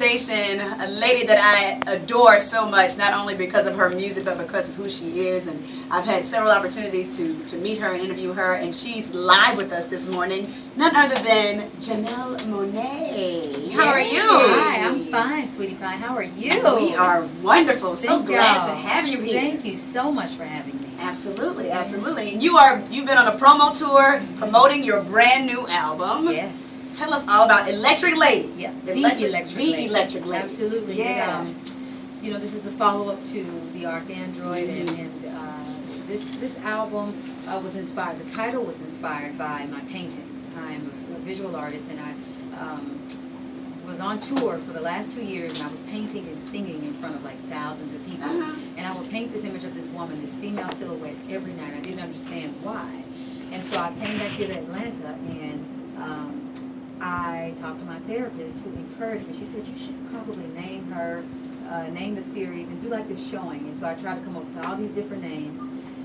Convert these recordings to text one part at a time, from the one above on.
station a lady that I adore so much, not only because of her music, but because of who she is. And I've had several opportunities to meet her and interview her, and she's live with us this morning. None other than Janelle Monae. How are you? Hi, I'm fine, sweetie pie. How are you? We are wonderful. So glad to have you here. Thank you so much for having me. Absolutely, absolutely. And you've been on a promo tour promoting your brand new album. Yes. Tell us all about Electric Lady. Yeah, the Electric Lady. Absolutely. Yeah. You know, this is a follow-up to the Archandroid, and this album was inspired. The title was inspired by my paintings. I'm a visual artist, and I was on tour for the last 2 years, and I was painting and singing in front of like thousands of people. And I would paint this image of this woman, this female silhouette, every night. I didn't understand why. And so I came back here to Atlanta, and I talked to my therapist, who encouraged me. She said, you should probably name the series and do like this showing. And so I tried to come up with all these different names,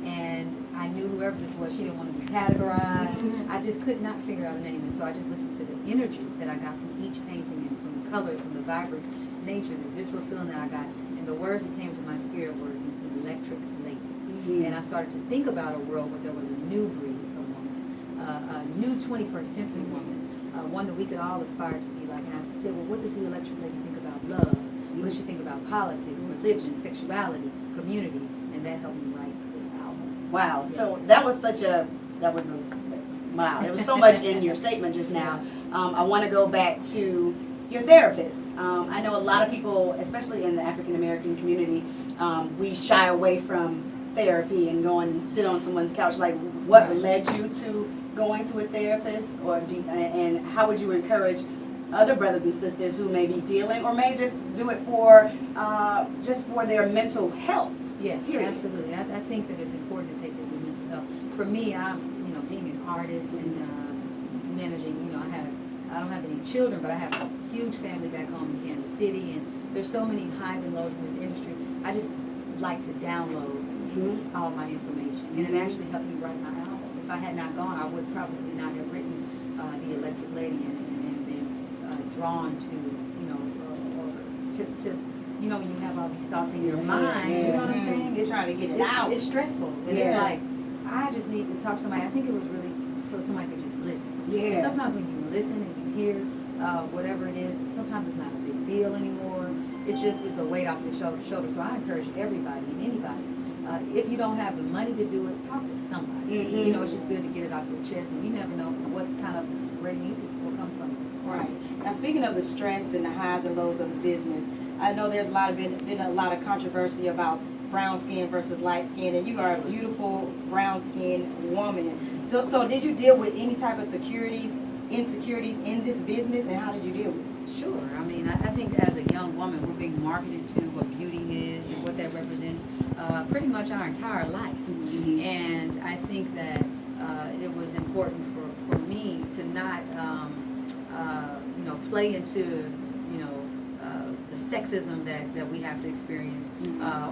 and I knew whoever this was, she didn't want to be categorized. I just could not figure out a name, and so I just listened to the energy that I got from each painting, and from the colors, from the vibrant nature, this visceral feeling that I got, and the words that came to my spirit were Electric Lady. And I started to think about a world where there was a new breed of woman, a new 21st century woman, one that we could all aspire to be like. And I said, well, what does the Electric Lady think about love? What does she think about politics, religion, sexuality, community? And that helped me write this album. Wow. Yeah. So that was wow. There was so much in your statement just now. I want to go back to your therapist. I know a lot of people, especially in the African American community, we shy away from therapy and going and sit on someone's couch. Like, what led you to going to a therapist, and how would you encourage other brothers and sisters who may be dealing, or may just do it for their mental health? Yeah, period. Absolutely. I think that it's important to take care of your mental health. For me, I'm being an artist and managing. I don't have any children, but I have a huge family back home in Kansas City, and there's so many highs and lows in this industry. I just like to download all my information, and it actually helped me write my album. If I had not gone, I would probably not have written The Electric Lady and been drawn to, when you have all these thoughts in your mind, you know what I'm saying? It's trying to get it out. It's stressful. And it's like, I just need to talk to somebody. I think it was really so somebody could just listen. Yeah. Sometimes when you listen and you hear whatever it is, sometimes it's not a big deal anymore. It just is a weight off your shoulder. So I encourage everybody and anybody, if you don't have the money to do it, talk to somebody. It's just good to get it off your chest, and you never know what kind of great music will come from it. Right. Now, speaking of the stress and the highs and lows of the business, I know there's been a lot of controversy about brown skin versus light skin, and you are a beautiful brown skinned woman. So did you deal with any type of insecurities in this business, and how did you deal with it? Sure. I mean, I think as a young woman, we're being marketed to what beauty is and what that represents pretty much our entire life. And I think that it was important for me to not, play into, the sexism that we have to experience,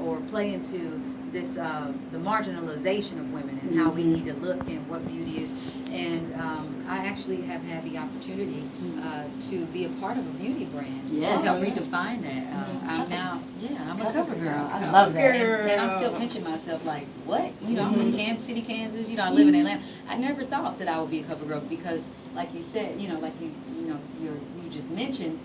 or play into this the marginalization of women and how we need to look and what beauty is. And I actually have had the opportunity to be a part of a beauty brand. Yes. Help redefine that. I'm a cover girl. I love that. And I'm still pinching myself like, what? I'm from Kansas City, Kansas. I live in Atlanta. I never thought that I would be a cover girl because, like you said, like you just mentioned,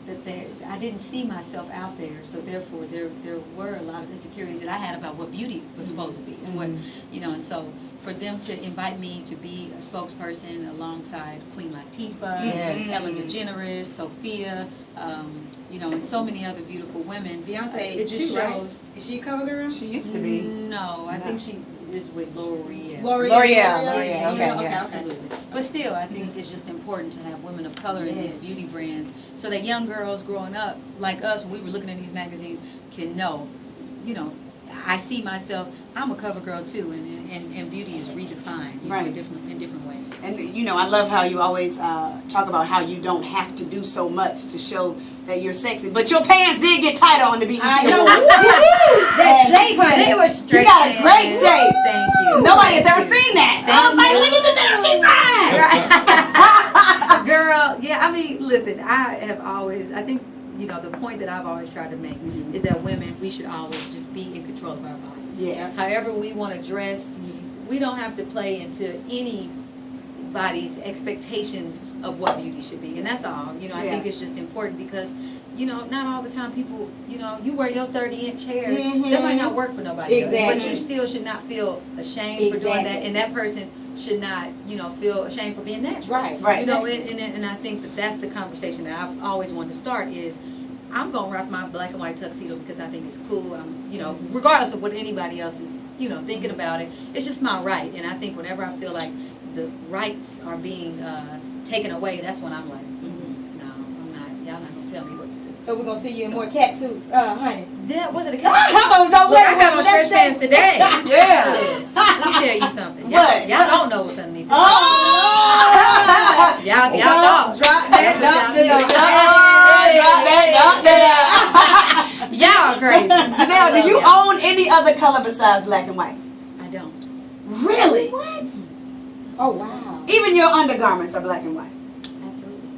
that I didn't see myself out there, so therefore there were a lot of insecurities that I had about what beauty was supposed to be, and what and so for them to invite me to be a spokesperson alongside Queen Latifah, Ellen DeGeneres, Sophia, and so many other beautiful women. Beyonce, it just shows. Right? Is she a cover girl? She used to be. No, I think she is with L'Oreal. L'Oreal. Okay, absolutely. But still, I think it's just important to have women of color in these beauty brands, so that young girls growing up like us, when we were looking at these magazines, can know, I see myself, I'm a cover girl too, and beauty is redefined, you know, Right. in different ways. And you know, I love how you always talk about how you don't have to do so much to show that you're sexy, but your pants did get tighter on the BET I know. Awards. That shape, honey. They were straight. You got a great pants. shape. Thank you. Nobody has Thank ever you. seen that. Thank I was like, you. look at Janelle, she's fine. Girl, yeah, I mean, listen, I have always, I think, you know, the point that I've always tried to make is that women, we should always just be in control of our bodies. Yes. However we want to dress, we don't have to play into anybody's expectations of what beauty should be. And that's all. You know, I think it's just important because, you know, not all the time people, you know, you wear your 30-inch hair, that might not work for nobody else. Exactly. But you still should not feel ashamed for doing that. And that person should not, you know, feel ashamed for being natural. Right. Right. You know, and I think that that's the conversation that I've always wanted to start is I'm going to rock my black and white tuxedo because I think it's cool. I'm, you know, regardless of what anybody else is, you know, thinking about it, it's just my right. And I think whenever I feel like the rights are being taken away, that's when I'm like, no, I'm not. Y'all not going to tell me what to do. So we're gonna see you in more cat suits, honey. That was it a I don't know Look, I got my stretch pants today. Yeah. Let me tell you something. What? Y'all don't know what's underneath. Oh! Y'all Well, don't. drop that, drop that. Y'all crazy. Janelle, do you own any other color besides black and white? I don't. Really? What? Oh wow. Even your undergarments are black and white. Absolutely.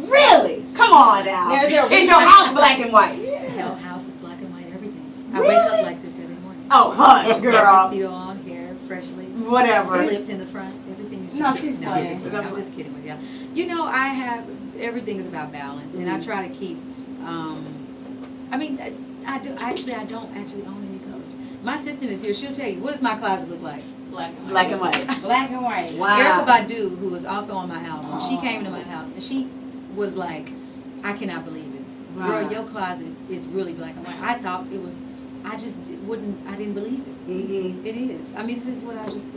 Really? Come on now. Now, is there a Is reason- your house black and white? Hell, house is black and white. Everything's. I Really? wake up like this every morning. Oh, hush, girl. Tuxedo on, hair freshly. Whatever. Clipped in the front. Everything is just. No, she's playing. I'm just kidding with y'all. You know, I have everything is about balance, and I try to keep. I mean, I do. Actually, I don't actually own any colors. My assistant is here. She'll tell you what does my closet look like. Black and white. Black and white. Wow. Erica Badu, who is also on my album, she came to my house and she was like, "I cannot believe this, girl. Wow. Your closet is really black and white." I thought it was. I just wouldn't. I didn't believe it. Mm-hmm. It is. I mean, this is what I just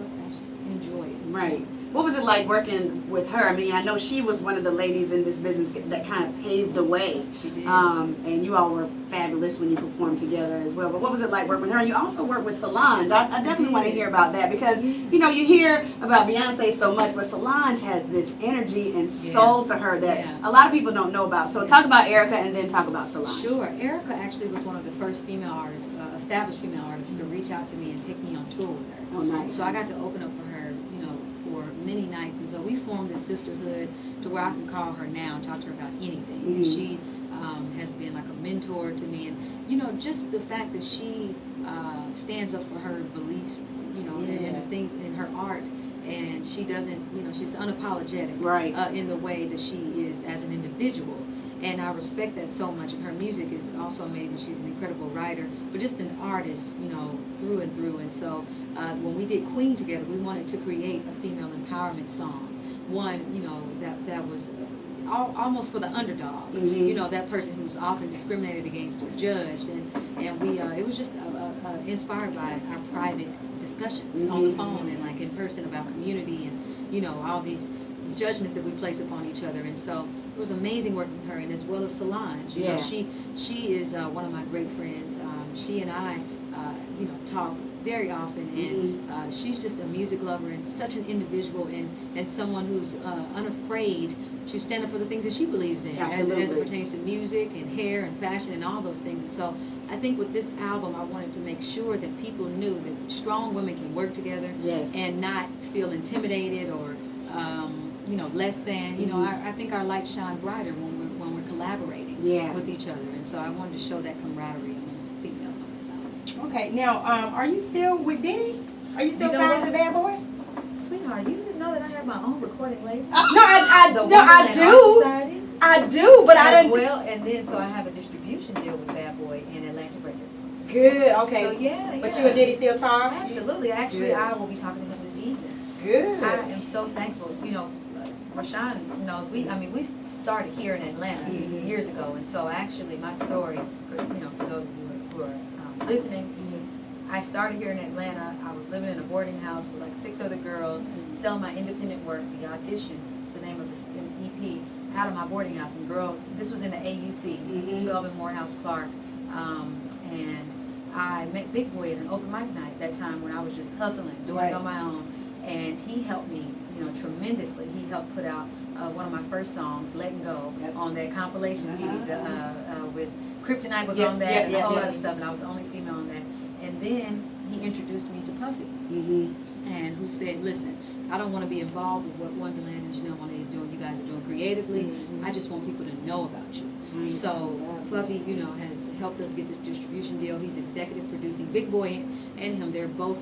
enjoy it. Right. What was it like working with her? I mean, I know she was one of the ladies in this business that kind of paved the way. She did. And you all were fabulous when you performed together as well. But what was it like working with her? And you also worked with Solange. I definitely want to hear about that because, you know, you hear about Beyonce so much, but Solange has this energy and soul to her that a lot of people don't know about. So talk about Erica and then talk about Solange. Sure. Erica actually was one of the first female artists, established female artists, to reach out to me and take me on tour with her. Oh, nice. So I got to open up for her, you know, for many nights. And so we formed this sisterhood to where I can call her now and talk to her about anything. And she has been like a mentor to me. And, you know, just the fact that she stands up for her beliefs, you know, and the thing in her art. And she doesn't, you know, she's unapologetic in the way that she is as an individual. And I respect that so much. And her music is also amazing. She's an incredible writer, but just an artist, you know, through and through. And so when we did Queen together, we wanted to create a female empowerment song. One, you know, that was almost for the underdog. You know, that person who's often discriminated against or judged. And we, it was just inspired by our private discussions on the phone and like in person about community and, you know, all these judgments that we place upon each other. And so it was amazing working with her, and as well as Solange. You know, she is one of my great friends. She and I, you know, talk very often, and she's just a music lover and such an individual and someone who's unafraid to stand up for the things that she believes in as it pertains to music and hair and fashion and all those things. And so I think with this album, I wanted to make sure that people knew that strong women can work together and not feel intimidated or you know, less than. You know, I think our lights shine brighter when we're collaborating with each other. And so I wanted to show that camaraderie amongst females on this album. Okay, now are you still with Diddy? Are you still signed to Bad Boy? Sweetheart, you didn't know that I have my own recording label? No, I do. I do, but I didn't. Well, and then so I have a distribution deal with Bad Boy and Atlantic Records. Good. Okay. So But you and Diddy still talk? Absolutely. Actually, I will be talking to him this evening. Good. I am so thankful. You know, Rashawn knows we started here in Atlanta years ago, and so actually my story, for those of you who are listening, I started here in Atlanta. I was living in a boarding house with like 6 other girls, selling my independent work. The audition, to the name of this EP, out of my boarding house, and girls. This was in the AUC, Spelman Morehouse Clark, and I met Big Boy at an open mic night that time when I was just hustling, doing it on my own, and he helped me, tremendously. He helped put out one of my first songs, Letting Go, on that compilation CD with Kryptonite was on that and a whole lot of stuff, and I was the only female on that. And then he introduced me to Puffy, and who said, listen, I don't want to be involved with what Wonderland and Janelle Monae is doing. You guys are doing creatively. I just want people to know about you. Nice. So Puffy, has helped us get this distribution deal. He's executive producing. Big Boy and him, they're both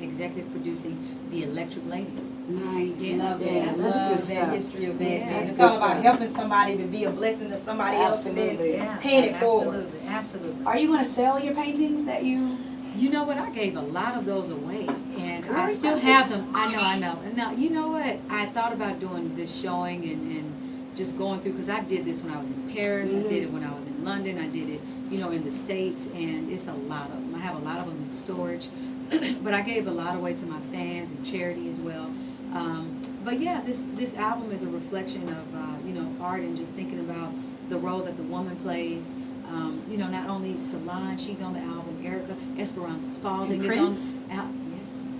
executive producing The Electric Lady. Nice. Yeah. Love that. Love that history of that. It's all about helping somebody to be a blessing to somebody else and then paying it forward. Absolutely. Are you going to sell your paintings that you... You know what? I gave a lot of those away, and I still have them. I know. And now, you know what? I thought about doing this showing and just going through, because I did this when I was in Paris. I did it when I was in London. I did it, in the States, and it's a lot of them. I have a lot of them in storage, but I gave a lot away to my fans and charity as well. But yeah, this album is a reflection of art and just thinking about the role that the woman plays. Not only Solange, she's on the album, Erica, Esperanza Spalding and Prince? Is on.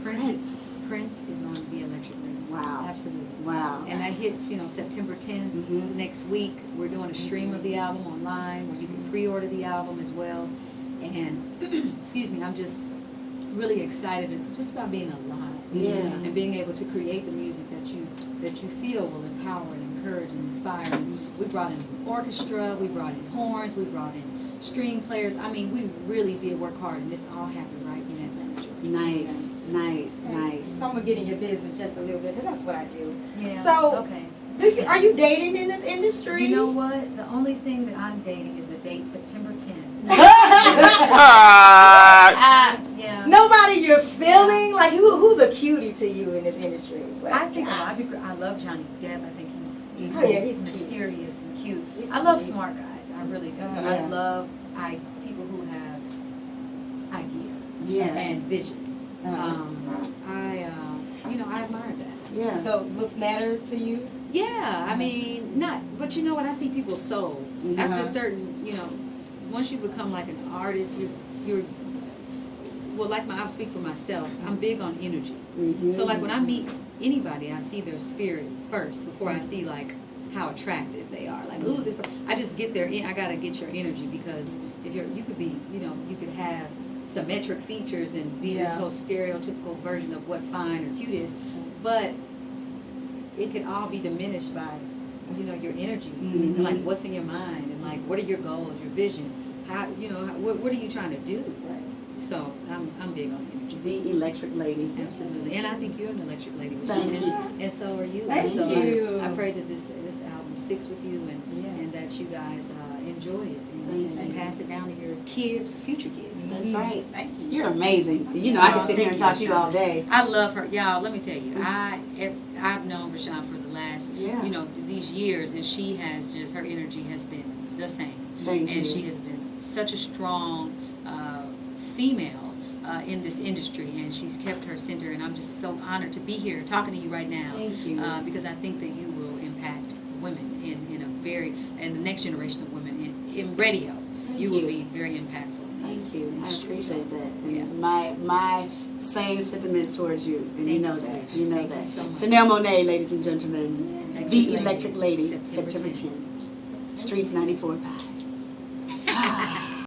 Yes, Prince is on The Electric Lady. Wow. Absolutely. Wow. And that hits, September 10th next week. We're doing a stream of the album online where you can pre-order the album as well. And, excuse me, I'm just really excited just about being alive. And being able to create the music that you feel will empower and encourage and inspire. And we brought in an orchestra, we brought in horns, we brought in string players. I mean, we really did work hard, and this all happened right in Atlanta, Georgia. Nice. So I'm gonna get in your business just a little bit, because that's what I do. Yeah. So, are you dating in this industry? You know what? The only thing that I'm dating is the date September 10th. Yeah. Nobody you're feeling? Like, who's a cutie to you in this industry? Like, I think a lot of people, I love Johnny Depp. I think he's he's mysterious and cute. I love smart guys. I really do. I love people who have ideas and vision. I admire that. Yeah. So looks matter to you? Yeah. I mean, but you know what? I see people's soul. After a certain, once you become like an artist, you're well, I'll speak for myself. I'm big on energy. So like when I meet anybody, I see their spirit first before I see like how attractive they are. Like, ooh, I just get their. I gotta get your energy, because if you could be, you could have symmetric features and be this whole stereotypical version of what fine or cute is, but it could all be diminished by, your energy, and like what's in your mind, and like what are your goals, your vision, how, what are you trying to do? Right. So I'm big on energy. The Electric Lady. Absolutely, and I think you're an electric lady. Thank you. And so are you. Thank you. I pray that this album sticks with you, and that you guys enjoy it and pass it down to your kids, future kids. That's right. Thank you. You're amazing. I can sit here and talk to you all day. I love her, y'all. Let me tell you, I've known Rashawn for the last, these years, and she has just, her energy has been the same. Thank you. And she has been such a strong female in this industry, and she's kept her center, and I'm just so honored to be here talking to you right now. Thank you. Because I think that you will impact women and the next generation of women in radio. You will be very impactful. Thank you. I appreciate that. Yeah. My same sentiments towards you, and you know that. You know that. So much. Janelle Monae, ladies and gentlemen, Yeah. the Electric Lady, September September 10th. Streetz 94.5.